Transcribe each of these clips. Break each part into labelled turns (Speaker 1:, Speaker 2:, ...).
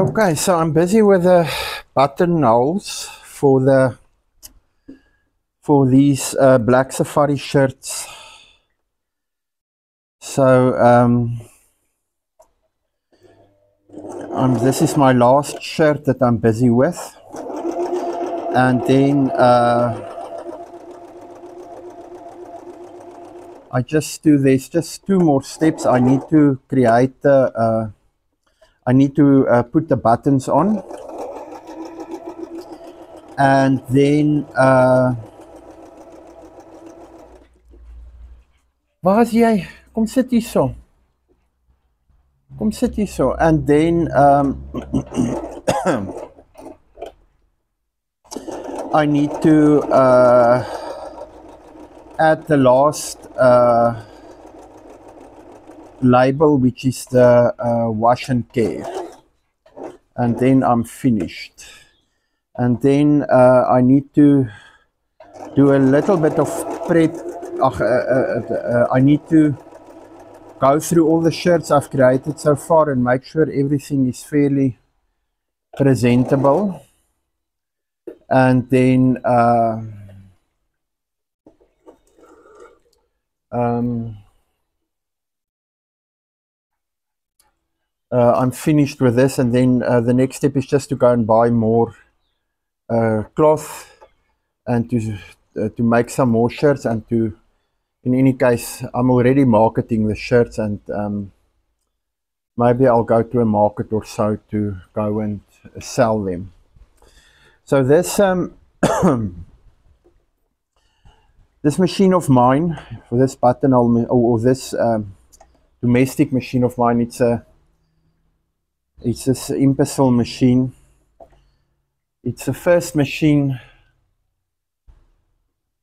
Speaker 1: Okay, so I'm busy with the buttonholes for these black safari shirts. So this is my last shirt that I'm busy with, and then there's just two more steps. I need to create the put the buttons on, and then waar is jy? Kom sit hier so. Kom sit hier so. And then I need to add the last label, which is the wash and care, and then I'm finished. And then I need to do a little bit of prep. I need to go through all the shirts I've created so far and make sure everything is fairly presentable. And then I'm finished with this, and then the next step is just to go and buy more cloth and to make some more shirts, and to, in any case, I'm already marketing the shirts, and maybe I'll go to a market or so to go and sell them. So this this machine of mine, for this buttonhole, or this domestic machine of mine, it's this Impesil machine. It's the first machine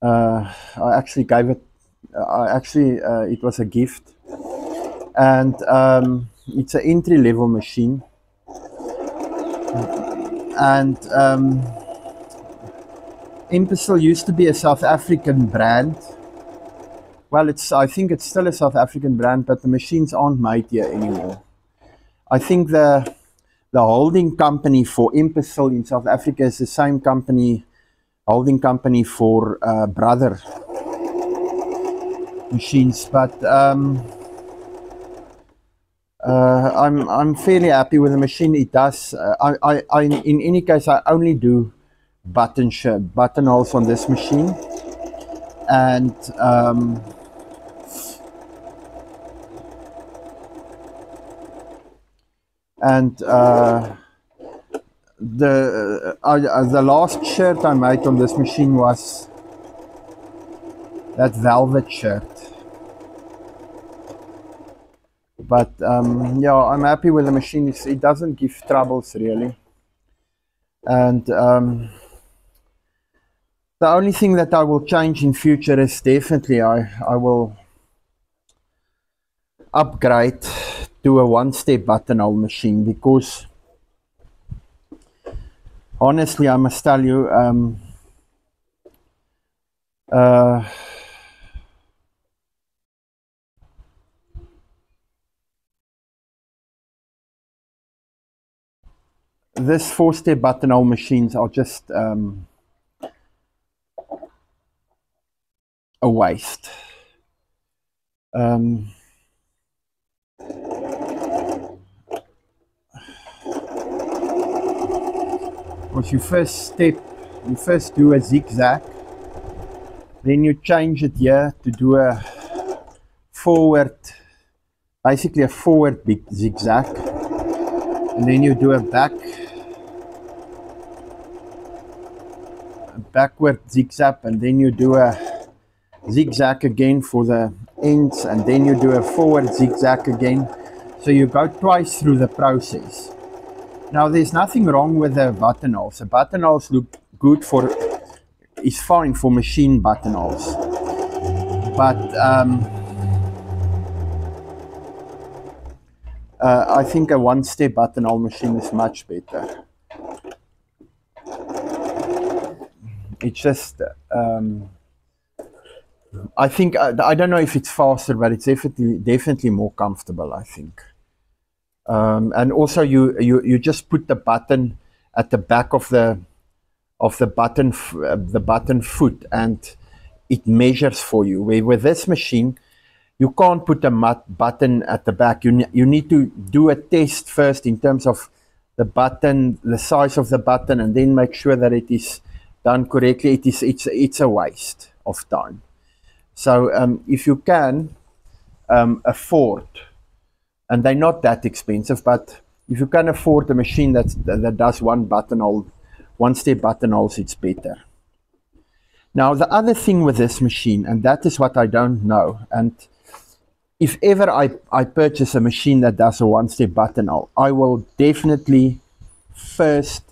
Speaker 1: I actually gave it. It was a gift, and it's an entry-level machine. And Impesil used to be a South African brand. Well, I think it's still a South African brand, but the machines aren't made here anymore. I think the holding company for Impesil in South Africa is the same company, holding company for Brother machines, but I'm fairly happy with the machine. It does. In any case, I only do buttonholes on this machine, and the last shirt I made on this machine was that velvet shirt. But yeah, I'm happy with the machine. It doesn't give troubles really, and the only thing that I will change in future is definitely I will upgrade to a one-step buttonhole machine, because honestly, I must tell you, this four-step buttonhole machines are just a waste. Because you first do a zigzag, then you change it here to do a forward, basically a forward big zigzag, and then you do a backward zigzag, and then you do a zigzag again for the ends, and then you do a forward zigzag again. So you go twice through the process. Now, there's nothing wrong with the buttonholes. The buttonholes look good is fine for machine buttonholes, but I think a one-step buttonhole machine is much better. It's just I think I don't know if it's faster, but it's definitely more comfortable, I think. And also you just put the button at the back of the button foot, and it measures for you. Where with this machine, you can't put a button at the back. You need to do a test first in terms of the button, the size of the button, and then make sure that it is done correctly. It's a waste of time. So if you can afford, and they're not that expensive, but if you can afford a machine that does one step buttonholes, it's better. Now the other thing with this machine, and that is what I don't know, and if ever I purchase a machine that does a one-step buttonhole, I will definitely first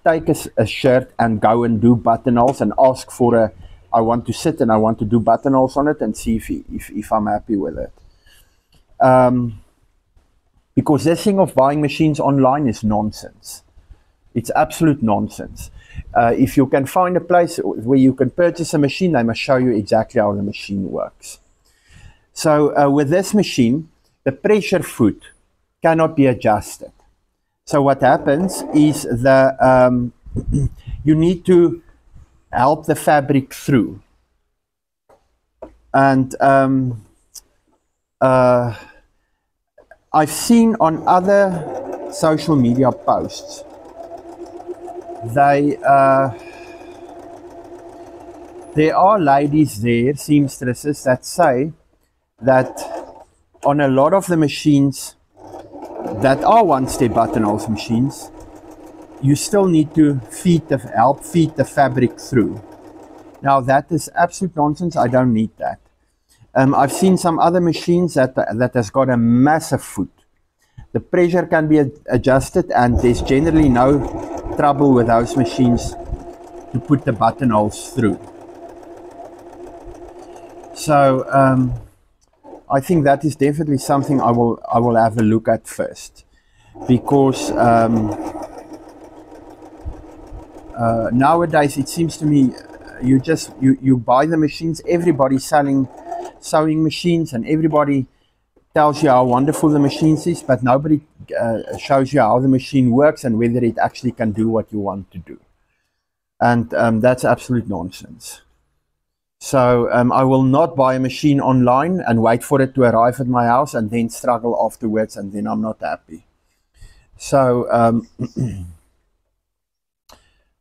Speaker 1: take a shirt and go and do buttonholes and ask for I want to sit and I want to do buttonholes on it and see if I'm happy with it. Because this thing of buying machines online is nonsense. It's absolute nonsense. If you can find a place where you can purchase a machine, they must show you exactly how the machine works. So with this machine, the pressure foot cannot be adjusted. So what happens is you need to help the fabric through. And I've seen on other social media posts, there are ladies there, seamstresses, that say that on a lot of the machines that are one-step buttonholes machines, you still need to help feed the fabric through. Now that is absolute nonsense. I don't need that. I've seen some other machines that has got a massive foot. The pressure can be adjusted, and there's generally no trouble with those machines to put the buttonholes through. So I think that is definitely something I will have a look at first, because nowadays it seems to me you buy the machines. Everybody's selling sewing machines, and everybody tells you how wonderful the machine is, but nobody shows you how the machine works and whether it actually can do what you want to do. And that's absolute nonsense. So I will not buy a machine online and wait for it to arrive at my house and then struggle afterwards, and then I'm not happy. So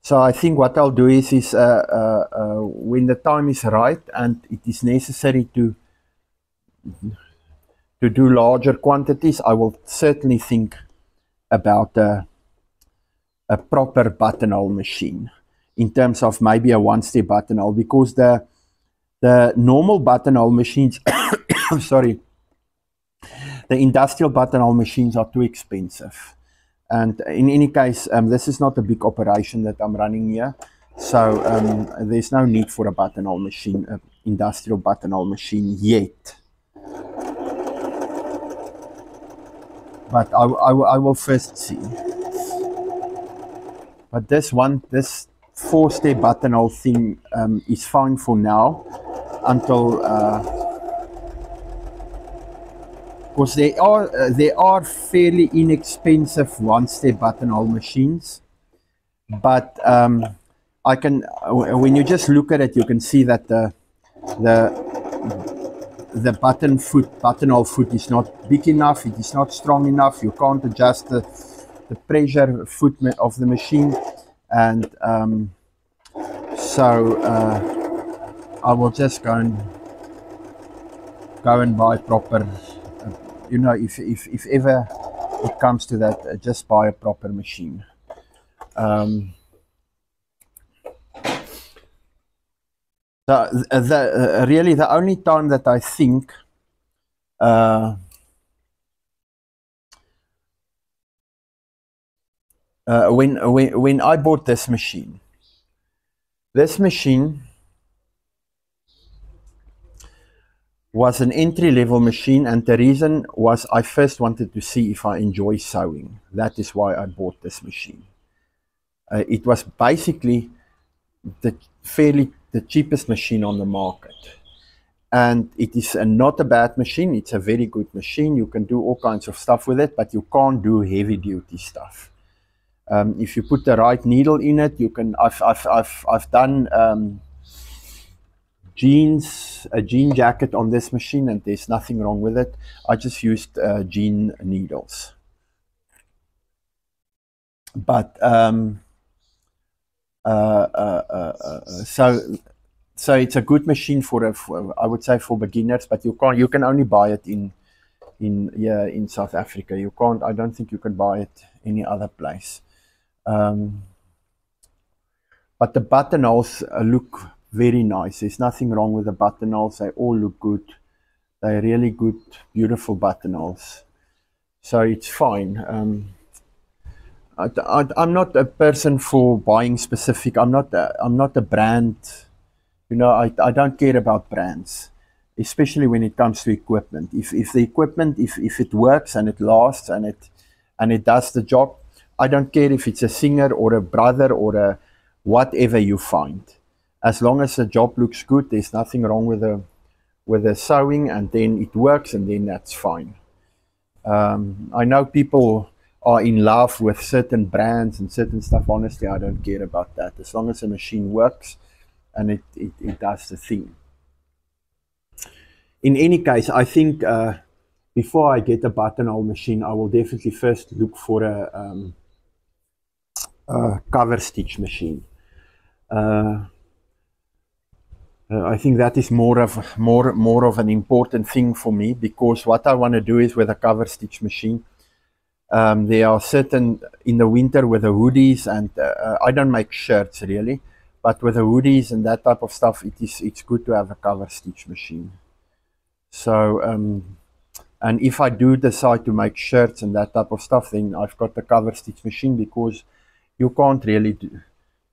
Speaker 1: so I think what I'll do is when the time is right and it is necessary to do larger quantities, I will certainly think about a proper buttonhole machine in terms of maybe a one-step buttonhole, because the normal buttonhole machines, sorry, the industrial buttonhole machines are too expensive. And in any case, this is not a big operation that I'm running here, so there's no need for a buttonhole machine, an industrial buttonhole machine yet. But I will first see. But this four-step buttonhole thing is fine for now, until because there are fairly inexpensive one-step buttonhole machines, but I can, when you just look at it, you can see that the buttonhole foot is not big enough. It is not strong enough. You can't adjust the pressure foot of the machine, and so I will just go and buy proper. You know, if ever it comes to that, just buy a proper machine. Really the only time that I think when I bought this machine was an entry-level machine, and the reason was I first wanted to see if I enjoy sewing. That is why I bought this machine. It was basically the cheapest machine on the market, and it is not a bad machine. It's a very good machine. You can do all kinds of stuff with it, but you can't do heavy duty stuff. If you put the right needle in it, you can. I've done a jean jacket on this machine, and there's nothing wrong with it. I just used jean needles. But so it's a good machine for I would say for beginners, but you can only buy it in South Africa. You can't. I don't think you can buy it any other place. But the buttonholes look very nice. There's nothing wrong with the buttonholes. They all look good. They're really good, beautiful buttonholes. So it's fine. I'm not a person for buying specific. I'm not a brand. You know, I don't care about brands, especially when it comes to equipment. If the equipment, if it works and it lasts and it does the job, I don't care if it's a Singer or a Brother or a whatever you find. As long as the job looks good, there's nothing wrong with the sewing, and then it works, and then that's fine. I know people are in love with certain brands and certain stuff. Honestly, I don't care about that. As long as the machine works and it does the thing. In any case, I think before I get a buttonhole machine, I will definitely first look for a cover stitch machine. I think that is more of an important thing for me, because what I want to do is with a cover stitch machine. There are certain in the winter with the hoodies, and I don't make shirts really, but with the hoodies and that type of stuff, it's good to have a cover stitch machine. So and if I do decide to make shirts and that type of stuff, then I've got the cover stitch machine, because you can't really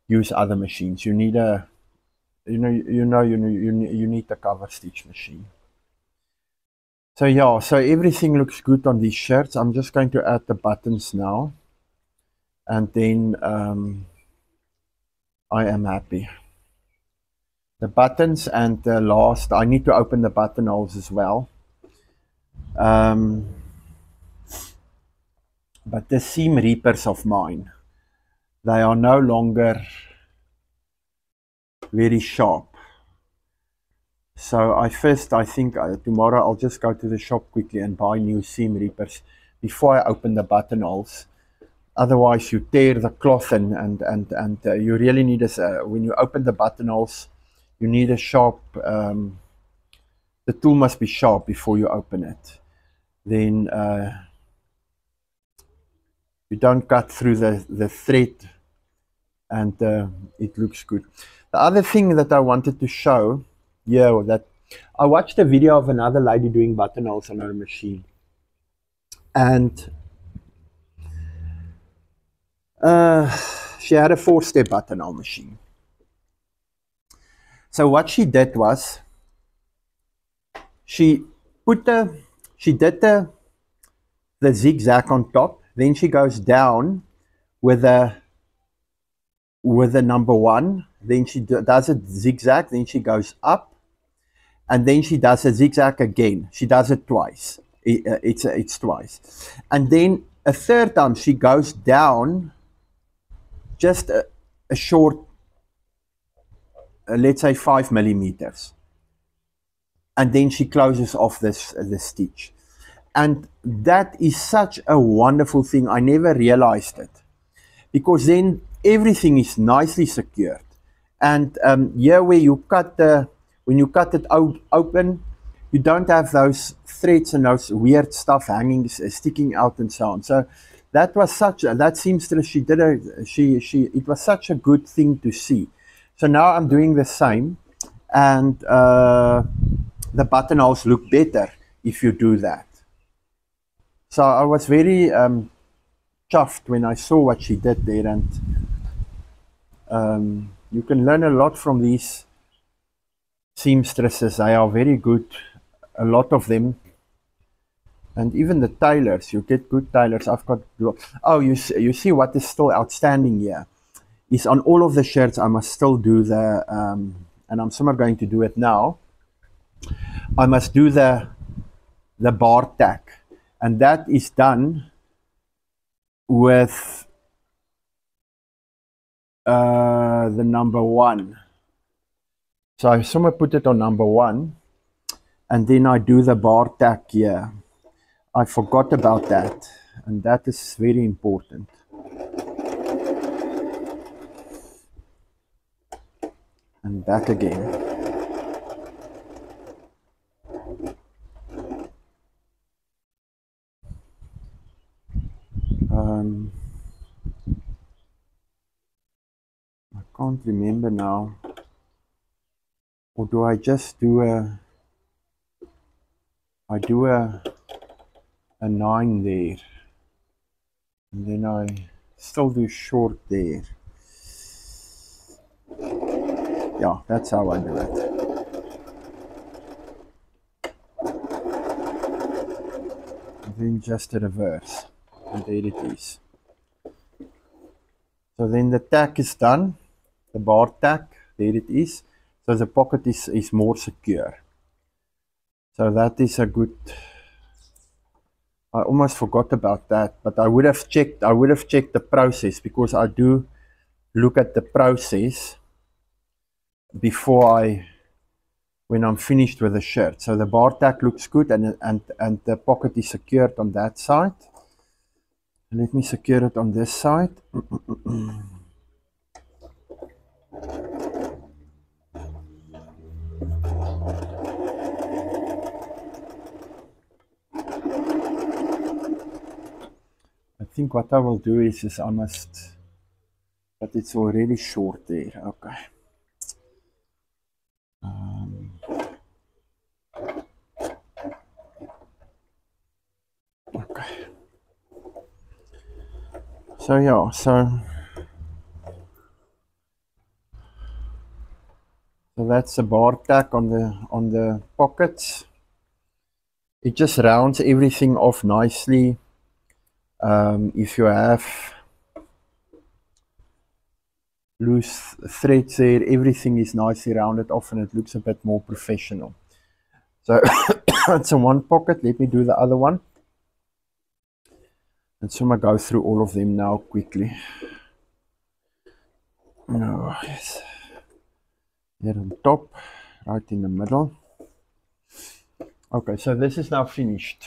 Speaker 1: use other machines. You need a you need a cover stitch machine. So yeah, so everything looks good on these shirts. I'm just going to add the buttons now, and then I am happy. The buttons, and the last, I need to open the buttonholes as well. But the seam reapers of mine, they are no longer very sharp. So I think tomorrow I'll just go to the shop quickly and buy new seam reapers before I open the buttonholes. Otherwise you tear the cloth, and you really need when you open the buttonholes, you need a sharp, the tool must be sharp before you open it. Then you don't cut through the thread, and it looks good. The other thing that I wanted to show, that I watched a video of another lady doing buttonholes on her machine, and she had a 4-step buttonhole machine. So what she did was she did the zigzag on top, then she goes down with the number 1, then she does a zigzag, then she goes up, and then she does a zigzag again. She does it twice. It's twice. And then a third time she goes down just a short, let's say 5 millimeters. And then she closes off the stitch. And that is such a wonderful thing. I never realized it, because then everything is nicely secured. And here where you cut when you cut it open, you don't have those threads and those weird stuff hanging, sticking out and so on. So that was that seamstress, it was such a good thing to see. So now I'm doing the same, and the buttonholes look better if you do that. So I was very chuffed when I saw what she did there, and you can learn a lot from these seamstresses. They are very good, a lot of them. And even the tailors, you get good tailors. I've got, oh, you see what is still outstanding here is on all of the shirts I must still do the, and I'm somewhat going to do it now, I must do the bar tack, and that is done with the number 1. So I somewhere put it on number 1, and then I do the bar tack here. I forgot about that, and that is very important. And back again. I can't remember now. Or do I just do a 9 there, and then I still do short there. Yeah, that's how I do it. And then just a reverse, and there it is. So then the tack is done, the bar tack, there it is. So the pocket is more secure. So that is a good. I almost forgot about that, but I would have checked the process, because I do look at the process before when I'm finished with the shirt. So the bar tack looks good, and the pocket is secured on that side. Let me secure it on this side. I think what I will do is I must, but it's already short there. Okay. Okay. So yeah, so that's the bar tack on the pockets. It just rounds everything off nicely. If you have loose threads there, everything is nicely rounded off, and it looks a bit more professional. So it's in one pocket. Let me do the other one. And so I'm going to go through all of them now quickly. Oh, yes. Here on top, right in the middle. Okay, so this is now finished.